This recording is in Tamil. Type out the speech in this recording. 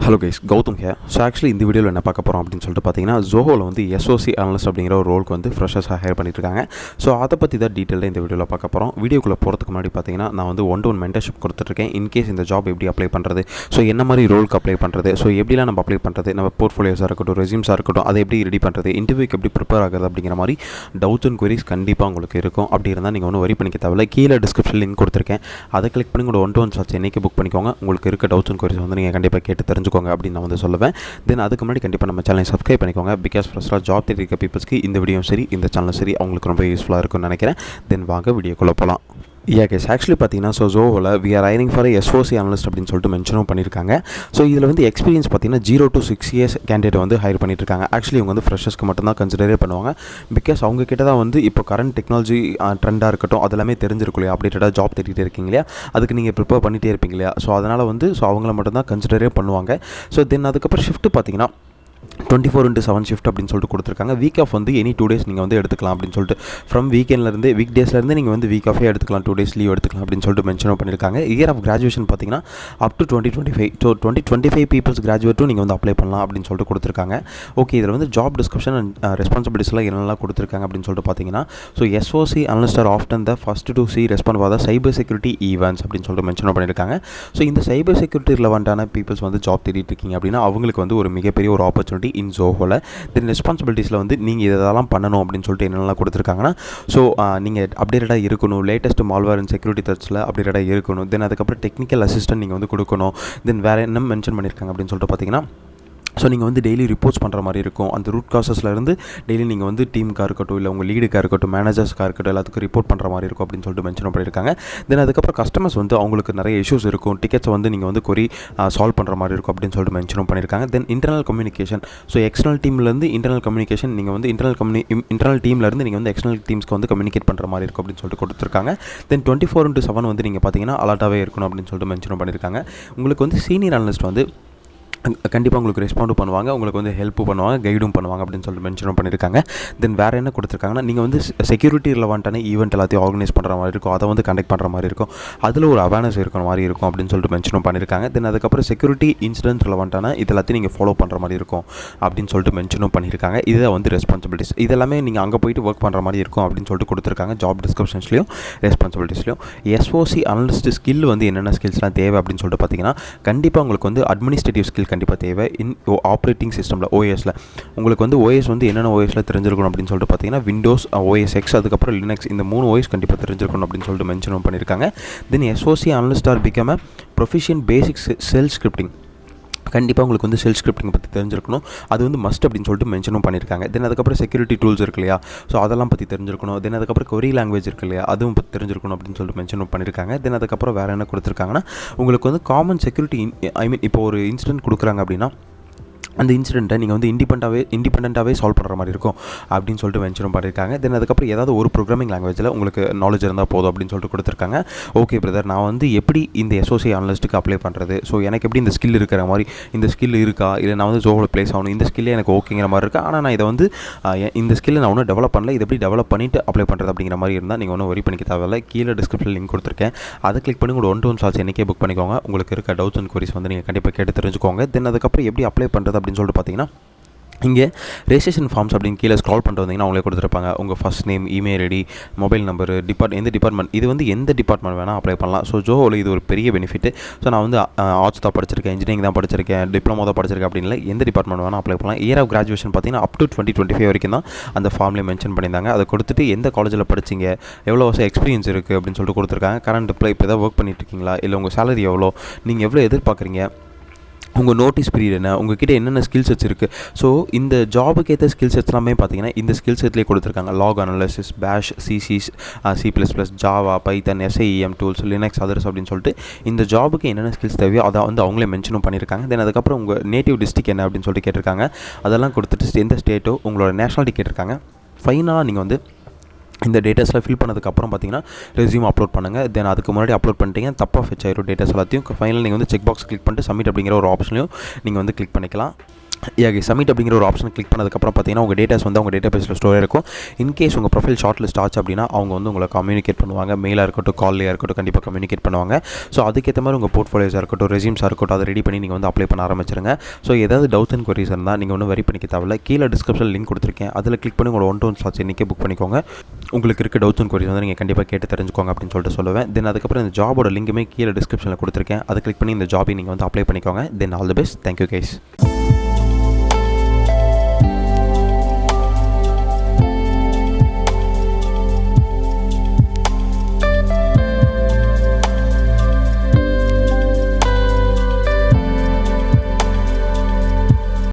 Hello guys, Gautham here. So actually இந்த வீடியோவில் என்ன பார்க்க போகிறோம் அப்படின்னு சொல்லிட்டு பார்த்தீங்கன்னா, ஜோஹோவில் வந்து SOC Analyst அப்படிங்கிற ஒரு ரோலுக்கு வந்து ஃப்ரெஷர்ஸாக ஹையர் பண்ணியிருக்காங்க. ஸோ அதை பற்றி தான் டீட்டெயிலாக இந்த வீடியோவில் பார்க்க போகிறோம். வீடியோக்குள்ளே போகிறதுக்கு முன்னாடி பார்த்தீங்கன்னா, நான் வந்து 1-to-1 மென்டர்ஷிப் கொடுத்துட்ருக்கேன். இன்கேஸ் இந்த ஜாப் எப்படி அப்ளை பண்ணுறது, ஸோ என்ன மாதிரி ரோலுக்கு அப்ளை பண்ணுறது, ஸோ எப்படிலாம் நம்ம அப்ளை பண்ணுறது, நம்ம போர்ட்ஃபோலியோஸாக இருக்கட்டும், ரெஸ்யூம்ஸாக இருக்கட்டும், அதை எப்படி ரெடி பண்ணுறது, இன்டர்வியூக்கு எப்படி ப்ரிப்பேர் ஆகுது அப்படிங்கிற மாதிரி டவுட்ஸ் அண்ட் குவரிஸ் கண்டிப்பாக உங்களுக்கு இருக்கும். அப்படி இருந்தால் நீங்கள் ஒன்றும் வரி பண்ணிக்க தேவையில்லை. கீழே டிஸ்கிரிப்ஷன் லிங்க் கொடுத்துருக்கேன். அதை கிளிக் பண்ணி உங்களோட 1-to-1 சார்ஜ் என்னைக்கு புக் பண்ணிக்கோங்க. உங்களுக்கு இருக்க டவுட்ஸ் அண்ட் குவரிஸ் வந்து நீங்கள் கண்டிப்பாக கேட்டு தெரிஞ்சுக்கோங்க அப்படின்னு நான் வந்து சொல்லுவேன். தென் அதுக்கு முன்னாடி கண்டிப்பாக நம்ம சேனலை சப்ஸ்கிரைப் பண்ணிக்கோங்க. பிகாஸ் ஃபர்ஸ்ட்டாக ஜாப் தேடி இருக்க பீப்புள்ஸ்க்கு இந்த வீடியோவும் சரி, இந்த சேனலும் சரி, அவங்களுக்கு ரொம்ப யூஸ்ஃபுல்லாக இருக்கும்னு நினைக்கிறேன். தென் வாங்க வீடியோக்குள்ளே போகலாம். கேஸ் ஆக்சுவலி பார்த்தீங்கன்னா, ஸோ ஜோஹோவில் we are hiring for SOC Analyst அப்படின்னு சொல்லிட்டு மென்ஷனும் பண்ணியிருக்காங்க. ஸோ இதில் வந்து எக்ஸ்பீரியன்ஸ் பார்த்தீங்கன்னா 0 to 6 years கேண்டிடேட் வந்து ஹையர் பண்ணியிருக்காங்க. ஆக்சுவலி இவங்க வந்து ஃப்ரெஷர்ஸ்க்கு மட்டும்தான் கன்சிடரே பண்ணுவாங்க. பிகாஸ் அவங்க கிட்ட தான் வந்து இப்போ கரண்ட் டெக்னாலஜி ட்ரெண்டாக இருக்கட்டும், அதெல்லாமே தெரிஞ்சிருக்கும் இல்லையா, அப்டேட்டடாக ஜாப் தேடிட்டு இருக்கீங்க இல்லையா, அதுக்கு நீங்கள் ப்ரிப்பேர் பண்ணிகிட்டே இருப்பீங்க இல்லையா. ஸோ அதனால் வந்து அவங்கள மட்டும்தான் கன்சிடரே பண்ணுவாங்க. ஸோ தென் அதுக்கப்புறம் ஷிஃப்ட் பார்த்தீங்கன்னா 24/7 ஷிஃப்ட் அப்படின்னு சொல்லிட்டு கொடுத்துருக்காங்க. வீக் ஆஃப் வந்து எனி 2 days நீங்கள் வந்து எடுத்துக்கலாம் அப்படின்னு சொல்லிட்டு, ஃப்ரம் வீக்கெண்ட்லேருந்து வீக் டேஸ்லேருந்து நீங்கள் வந்து வீக் ஆஃபே எடுத்துக்கலாம், 2 days லீவ் எடுத்துக்கலாம் அப்படின்னு சொல்லிட்டு மென்ஷன் பண்ணியிருக்காங்க. இயர் ஆஃப் கிராஜுவேஷன் பார்த்தீங்கன்னா அப் டு 2025. ஸோ 2025 பீப்புள்ஸ் கிராஜுவேட்டும் நீங்கள் வந்து அப்ளை பண்ணலாம் அப்படின்னு சொல்லிட்டு கொடுத்துருக்காங்க. ஓகே, இதில் வந்து ஜாப் டிஸ்கிரிப்ஷன் அண்ட் ரெஸ்பான்சிபிலிட்டிஸ்லாம் என்னெல்லாம் கொடுத்துருக்காங்க அப்படின்னு சொல்லிட்டு பார்த்தீங்கன்னா, so SOC Analyst are often the first to see respond for the cyber security events அப்படின்னு சொல்லிட்டு மென்ஷன் பண்ணியிருக்காங்க. ஸோ இந்த சைபர் செக்யூரிட்டி ரிலவெண்ட்டான பீப்புள்ஸ் வந்து ஜாப் தேடிட்டு இருக்கீங்க அப்படின்னா அவங்களுக்கு வந்து ஒரு மிகப்பெரிய ஒரு ஆப்பர்ச்சுனிட்டி இன் ஜோஹோவில். தென் ரெஸ்பான்சிபிலிட்டிஸில் வந்து நீங்கள் இதெல்லாம் பண்ணணும் அப்படின்னு சொல்லிட்டு என்னெல்லாம் கொடுத்துருக்காங்கன்னா, ஸோ நீங்கள் அப்டேட்டடாக இருக்கணும், லேட்டஸ்ட் மால்வேர் அண்ட் செக்யூரிட்டி த்ரெட்ஸில் அப்டேட்டடாக இருக்கணும். தென் அதுக்கப்புறம் டெக்னிக்கல் அசிஸ்டன்ட் நீங்கள் வந்து கொடுக்கணும். தென் வேறு என்ன மென்ஷன் பண்ணியிருக்காங்க அப்படின்னு சொல்லிட்டு பார்த்தீங்கன்னா, ஸோ நீங்கள் வந்து டெய்லி ரிப்போர்ட்ஸ் பண்ணுற மாதிரி இருக்கும். அந்த ரூட் காசஸ்லேருந்து டெய்லி நீங்கள் வந்து டீமுக்காக இருக்கட்டும், இல்லை உங்கள் லீடுக்காக இருக்கட்டும், மேனேஜர்ஸ்க்காக இருக்கட்டும், எல்லாத்துக்கும் ரிப்போர்ட் பண்ணுற மாதிரி இருக்கும் அப்படின்னு சொல்லிட்டு மென்ஷன் பண்ணியிருக்காங்க. தென் அதுக்கப்புறம் கஸ்டமர்ஸ் வந்து அவங்களுக்கு நிறைய இஷ்யூஸ் இருக்கும், டிக்கெட்ஸை வந்து நீங்கள் வந்து கொரி சால்வ் பண்ணுற மாதிரி இருக்கும் அப்படின்னு சொல்லிட்டு மென்ஷன் பண்ணியிருக்காங்க. Then internal communication, so external டீம்லேருந்து இன்டர்னல் கம்யூனிகேஷன், நீங்கள் வந்து இன்டர்னல் டீம்லேருந்து நீங்கள் வந்து எக்ஸ்டர்னல் டீம்ஸ்க்கு வந்து கம்யூனிகேட் பண்ணுற மாதிரி இருக்கும் அப்படின்னு சொல்லிட்டு கொடுத்துருக்காங்க. தென் 24/7 வந்து நீங்கள் பார்த்தீங்கன்னா அலர்ட்டாகவே இருக்கணும் அப்படின்னு சொல்லிட்டு மென்ஷன் பண்ணியிருக்காங்க. உங்களுக்கு வந்து சீனியர் அனலிஸ்ட் வந்து கண்டிப்பாக உங்களுக்கு ரெஸ்பாண்டும் பண்ணுவாங்க, உங்களுக்கு வந்து ஹெல்ப்பும் பண்ணுவாங்க, கைடும் பண்ணுவாங்க அப்படின்னு சொல்லிட்டு மென்ஷன் பண்ணியிருக்காங்க. தென் வேறு என்ன கொடுத்துருக்காங்கன்னா, நீங்கள் வந்து செக்யூரிட்டி ரிலவெண்ட்டான ஈவெண்ட் எல்லாத்தையும் ஆர்கனைஸ் பண்ணுற மாதிரி இருக்கும், அதை வந்து கண்டக்ட் பண்ணுற மாதிரி இருக்கும், அதில் ஒரு அவேர்னஸ் இருக்கிற மாதிரி இருக்கும் அப்படின்னு சொல்லிட்டு மென்ஷன் பண்ணியிருக்காங்க. தென் அதுக்கப்புறம் செக்யூரிட்டி இன்சிடென்ட் ரிலவெண்ட்டான இது எல்லாத்தையும் நீங்கள் ஃபாலோ பண்ணுற மாதிரி இருக்கும் அப்படின்னு சொல்லிட்டு மென்ஷனும் பண்ணியிருக்காங்க. இதை வந்து ரெஸ்பான்சிபிலிட்டிஸ் இதெல்லாமே நீங்கள் அங்கே போயிட்டு ஒர்க் பண்ணுற மாதிரி இருக்கும் அப்படின்னு சொல்லிட்டு கொடுத்துருக்காங்க. ஜாப் டிஸ்கிரிப்ஷன்ஸ்லையும் ரெஸ்பான்சிபிலிட்டிஸ்லையும் SOC Analyst ஸ்கில் வந்து என்னென்ன ஸ்கில்ஸ்லாம் தேவை அப்படின்னு சொல்லிட்டு பார்த்தீங்கன்னா, கண்டிப்பாக உங்களுக்கு வந்து அட்மினிஸ்ட்ரேட்டிவ் ஸ்கில் கண்டிப்பாக தேவை. இன் ஆப்ரேட்டிங் சிஸ்டமில் OSல உங்களுக்கு வந்து OS வந்து என்னென்ன OSல தெரிஞ்சிருக்கணும் அப்படின்னு சொல்லிட்டு பார்த்தீங்கன்னா, விண்டோஸ், OS X, அதுக்கப்புறம் லினக்ஸ், இந்த 3 OS கண்டிப்பாக தெரிஞ்சிருக்கணும் அப்படின்னு சொல்லிட்டு மென்ஷன் பண்ணியிருக்காங்க. தென் SOC Analyst are become a proficient basic shell scripting. கண்டிப்பாக உங்களுக்கு வந்து ஷெல் ஸ்கிரிப்டிங் பற்றி தெரிஞ்சிருக்கணும், அது வந்து மஸ்ட் அப்படின்னு சொல்லிட்டு மென்ஷனும் பண்ணியிருக்காங்க. தென் அதுக்கப்புறம் செக்யூரிட்டி டூல்ஸ் இருக்கு இல்லையா, ஸோ அதெல்லாம் பற்றி தெரிஞ்சிருக்கணும். தென் அதுக்கப்புறம் கொரி லாங்குவேஜ் இருக்கு இல்லையா, அதுவும் பற்றி தெரிஞ்சிருக்கணும் அப்படின்னு சொல்லிட்டு மென்ஷனும் பண்ணியிருக்காங்க. தென் அதுக்கப்புறம் வேறு என்ன கொடுத்துருக்காங்கன்னா, உங்களுக்கு வந்து காமன் செக்யூரிட்டி இப்போ ஒரு இன்சிடென்ட் கொடுக்குறாங்க அப்படின்னா அந்த இன்சிடென்ட்டை நீங்கள் வந்து இண்டிபெண்ட்டாகவே சால்வ் பண்ணுற மாதிரி இருக்கும் அப்படின்னு சொல்லிட்டு மென்ஷன் பண்ணியிருக்காங்க. தென் அதுக்கப்புறம் ஏதாவது ஒரு ப்ரோக்ராமிங் லாங்குவேஜில் உங்களுக்கு நாலேஜ் இருந்தால் போதும் அப்படின்னு சொல்லிட்டு கொடுத்துருக்காங்க. ஓகே பிரதர், நான் வந்து எப்படி இந்த SOC Analystக்கு அப்ளை பண்ணுறது, ஸோ எனக்கு எப்படி இந்த ஸ்கில் இருக்கிற மாதிரி, இந்த ஸ்கில் இருக்கா, இல்லை நான் வந்து ஜோஹோவில் ப்ளேஸ் ஆகணும், இந்த ஸ்கில்லே எனக்கு ஓகேங்கிற மாதிரி இருக்கா, ஆனால் நான் இதை வந்து இந்த ஸ்கில்லை நான் ஒன்றும் டெவலப் பண்ணல, இது எப்படி டெவலப் பண்ணிவிட்டு அப்ளை பண்ணுறது அப்படிங்கிற மாதிரி இருந்தால் நீங்கள் ஒன்றும் வரி பண்ணிக்க தேவையில்லை. கீழே டிஸ்கிரிப்ஷன் லிங்க் கொடுத்துருக்கேன், அதை கிளிக் பண்ணி உங்களோட 1-to-1 சார்ஜ் என்னைக்கே புக் பண்ணிக்கோங்க. உங்களுக்கு இருக்க டவுட்ஸ் அண்ட் குவரிஸ் வந்து நீங்கள் கண்டிப்பாக கேட்டு தெரிஞ்சுக்கோங்க. தென் அதுக்கப்புறம் எப்படி அப்ளை பண்ணுறது அப்படின்னு சொல்லிட்டு பார்த்தீங்கன்னா, இங்கே ரெஜிஸ்ட்ரேஷன் ஃபார்ம்ஸ் அப்படின்னு கீழே ஸ்க்ரால் பண்ணிட்டு வந்தீங்கன்னா அவங்களே கொடுத்துருப்பாங்க. உங்கள் first name, email ID, mobile number, எந்த டிபார்ட்மெண்ட், இது வந்து எந்த டிபார்ட்மெண்ட் வேணால் அப்ளை பண்ணலாம். ஸோ ஜோஹோவில் இது ஒரு பெரிய பெனிஃபிட். ஸோ நான் வந்து ஆர்ட்ஸ் தான் படிச்சிருக்கேன், இன்ஜினியரிங் தான் படிச்சிருக்கேன், டிப்ளமோ தான் படிச்சிருக்கேன் அப்படின்னு இல்லை, எந்த டிபார்ட்மெண்ட் வேணால் அப்ளை பண்ணலாம். இயர் ஆஃப் கிராஜுவேஷன் பார்த்தீங்கன்னா அப் டு 2025 வரைக்கும் தான் அந்த ஃபார்ம்லேயே மென்ஷன் பண்ணியிருந்தாங்க. அதை கொடுத்துட்டு எந்த காலேஜில் படிச்சிங்க, எவ்வளோ வருஷம் எக்ஸ்பீரியன்ஸ் இருக்குது அப்படின்னு சொல்லிட்டு கொடுத்துருக்காங்க. கரண்ட் இப்போ எதாவது ஒர்க் பண்ணிட்டு இருக்கீங்களா, இல்லை உங்கள் சேலரி எவ்வளோ, நீங்கள் எவ்வளோ எதிர்பார்க்குறீங்க, உங்கள் நோட்டீஸ் பீரியட் என்ன, உங்கள்கிட்ட என்னென்ன ஸ்கில் செட்ஸ் இருக்குது. ஸோ இந்த ஜாபுக்கு ஏற்ற ஸ்கில் செட்ஸ் எல்லாமே பார்த்தீங்கன்னா இந்த ஸ்கில் செட்லேயே கொடுத்துருக்காங்க. லாக் அனாலிசிஸ், பேஷ், C++, ஜாவா, பைத்தன், SIEM டூல்ஸ், லினக்ஸ், அதர்ஸ் அப்படின்னு சொல்லிட்டு இந்த ஜாபுக்கு என்னென்ன ஸ்கில்ஸ் தேவையோ அதை வந்து அவங்களே மென்ஷனும் பண்ணியிருக்காங்க. தென் அதுக்கப்புறம் உங்கள் நேட்டிவ் டிஸ்ட்ரிக்ட் என்ன அப்படின்னு சொல்லிட்டு கேட்டிருக்காங்க. அதெல்லாம் கொடுத்துட்டு எந்த ஸ்டேட்டோ உங்களோட நேஷனாலிட்டி கேட்டிருக்காங்க. ஃபைனலாக நீங்கள் வந்து இந்த டேட்டாஸ்லாம் ஃபில் பண்ணதுக்கப்புறம் பார்த்தீங்கன்னா ரெஸ்யூம் அப்லோட் பண்ணுங்கள். தென் அதுக்கு முன்னாடி அப்லோட் பண்ணிட்டீங்க தப்பாக ஃபெச் ஆயிரும் டேட்டாஸ் எல்லாத்தையும். ஃபைனல் நீங்கள் வந்து செக் பாக்ஸ் கிளிக் பண்ணிட்டு சப்மிட் அப்படிங்கிற ஒரு ஆப்ஷனையும் நீங்கள் வந்து கிளிக் பண்ணிக்கலாம். சப்மிட் அப்படிங்கிற ஒரு ஆப்ஷன் கிளிக் பண்ணதுக்கப்புறம் பார்த்தீங்கன்னா உங்கள் டேட்டாஸ் வந்து அவங்க டேட்டா பேஸில் ஸ்டோர் இருக்கும். இன்கேஸ் உங்கள் ப்ரொஃபைல் ஷார்ட் லிஸ்ட் ஆச்சு அப்படின்னா அவங்க வந்து உங்களை கம்யூனிகேட் பண்ணுவாங்க. மெயிலாக இருக்கட்டும், கால்லையாக இருக்கட்டும், கண்டிப்பாக கம்யூனிகேட் பண்ணுவாங்க. ஸோ அதுக்கேற்ற மாதிரி உங்கள் போர்ட்ஃபோலியோஸாக இருக்கட்டும், ரெஸ்யூம்ஸாக இருக்கட்டும், அதை ரெடி பண்ணி நீங்கள் வந்து அப்ளை பண்ண ஆரம்பிச்சிருங்க. ஸோ ஏதாவது டவுட்ஸ் அண்ட் குவரிஸ் இருந்தால் நீங்கள் ஒன்றும் வெரி பண்ணிக்க தேவையில்ல. கீழே டிஸ்கிரிப்ஷன் லிங்க் கொடுத்துருக்கேன், அதில் கிளிக் பண்ணி உங்களோட 1-to-1 ஸ்லாட்ஸ் இன்றைக்கே புக் பண்ணிக்கோங்க. உங்களுக்கு இருக்க டவுட்ஸ் அண்ட் குவரிஸ் வந்து நீங்கள் கண்டிப்பாக கேட்டு தெரிஞ்சுக்கோங்க அப்படின்னு சொல்லிட்டு சொல்லுவேன். தென் அதுக்கப்புறம் இந்த ஜாபோட லிங்குமே கீழே டிஸ்கிரிப்ஷனில் கொடுத்துருக்கேன், அதை கிளிக் பண்ணி இந்த ஜாபை நீங்கள் வந்து அப்ளை பண்ணிக்கோங்க. Then all the best. Thank you guys.